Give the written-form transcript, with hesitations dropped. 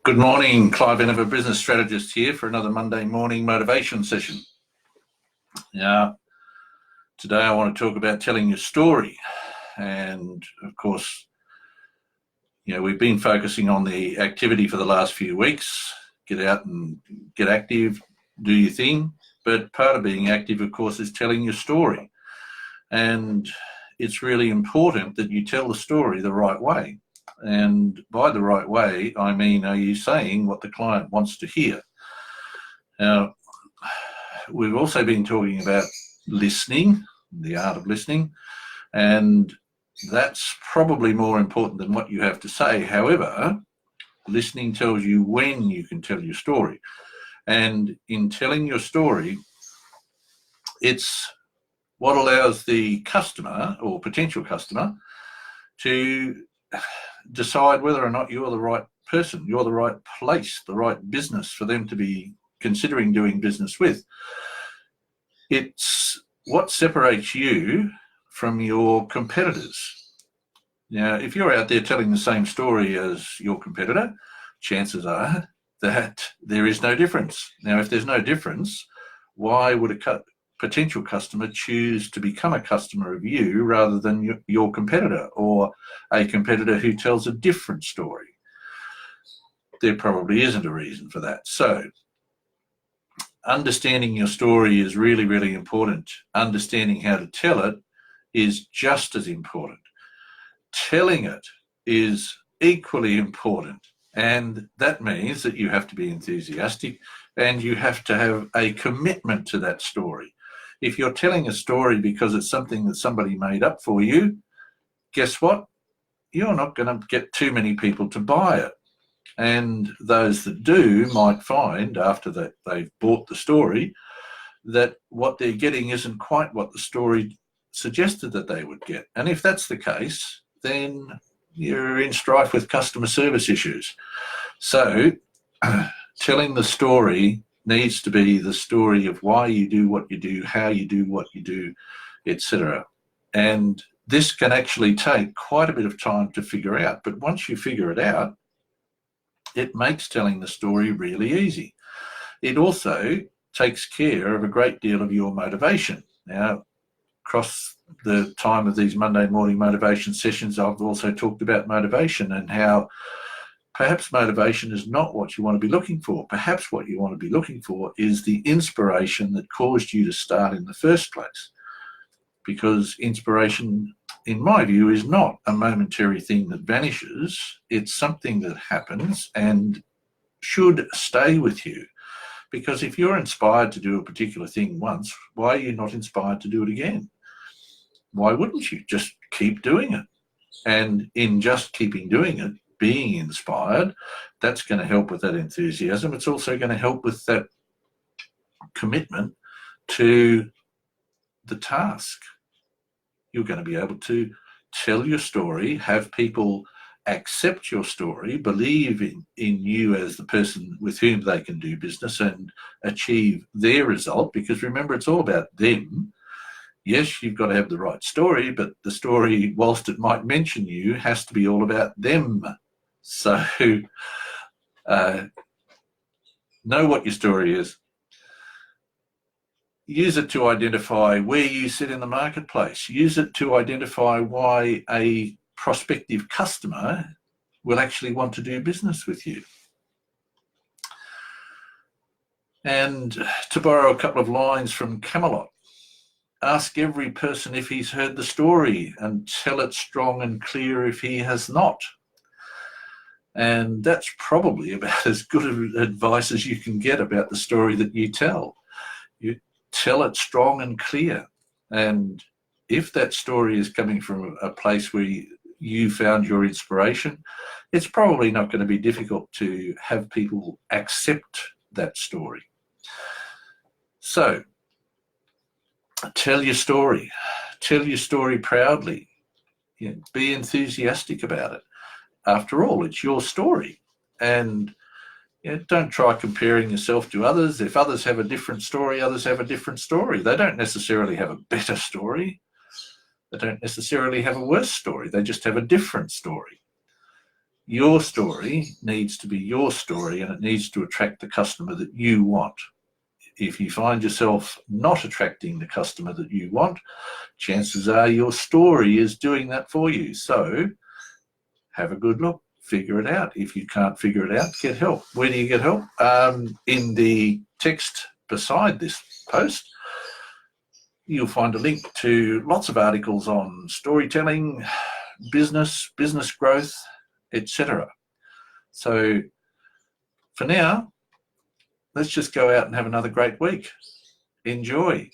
Good morning, Clive Enover, business strategist here for another Monday morning motivation session. Now, today I want to talk about telling your story. And of course, we've been focusing on the activity for the last few weeks. Get out and get active, do your thing. But part of being active, of course, is telling your story. And it's really important that you tell the story the right way. And by the right way, I mean, are you saying what the client wants to hear? Now, we've also been talking about listening, the art of listening, and that's probably more important than what you have to say. However, listening tells you when you can tell your story. And in telling your story, it's what allows the customer or potential customer to decide whether or not you're the right person, you're the right place, the right business for them to be considering doing business with. It's what separates you from your competitors. Now, if you're out there telling the same story as your competitor, chances are that there is no difference. Now, if there's no difference, why would a potential customer choose to become a customer of you rather than your competitor or a competitor who tells a different story? There probably isn't a reason for that. So understanding your story is really, really important. Understanding how to tell it is just as important. Telling it is equally important. And that means that you have to be enthusiastic and you have to have a commitment to that story. If you're telling a story because it's something that somebody made up for you, guess what? You're not going to get too many people to buy it. And those that do might find after that they've bought the story that what they're getting isn't quite what the story suggested that they would get. And if that's the case, then you're in strife with customer service issues. So telling the story needs to be the story of why you do what you do, how you do what you do, etc. And this can actually take quite a bit of time to figure out. But once you figure it out, it makes telling the story really easy. It also takes care of a great deal of your motivation. Now, across the time of these Monday morning motivation sessions, I've also talked about motivation and how perhaps motivation is not what you want to be looking for. Perhaps what you want to be looking for is the inspiration that caused you to start in the first place. Because inspiration, in my view, is not a momentary thing that vanishes. It's something that happens and should stay with you. Because if you're inspired to do a particular thing once, why are you not inspired to do it again? Why wouldn't you just keep doing it? And in just keeping doing it, being inspired, that's going to help with that enthusiasm. It's also going to help with that commitment to the task. You're going to be able to tell your story, have people accept your story, believe in you as the person with whom they can do business and achieve their result. Because remember, it's all about them. Yes, you've got to have the right story, but the story, whilst it might mention you, has to be all about them. So know what your story is. Use it to identify where you sit in the marketplace. Use it to identify why a prospective customer will actually want to do business with you. And to borrow a couple of lines from Camelot, ask every person if he's heard the story and tell it strong and clear if he has not. And that's probably about as good advice as you can get about the story that you tell. You tell it strong and clear. And if that story is coming from a place where you found your inspiration, it's probably not going to be difficult to have people accept that story. So, tell your story. Tell your story proudly. Be enthusiastic about it. After all, it's your story. And don't try comparing yourself to others. If others have a different story, others have a different story. They don't necessarily have a better story. They don't necessarily have a worse story. They just have a different story. Your story needs to be your story, and it needs to attract the customer that you want. If you find yourself not attracting the customer that you want, chances are your story is doing that for you. So have a good look, figure it out. If you can't figure it out, get help. Where do you get help? In the text beside this post, you'll find a link to lots of articles on storytelling, business growth, etc. So for now, let's just go out and have another great week. Enjoy.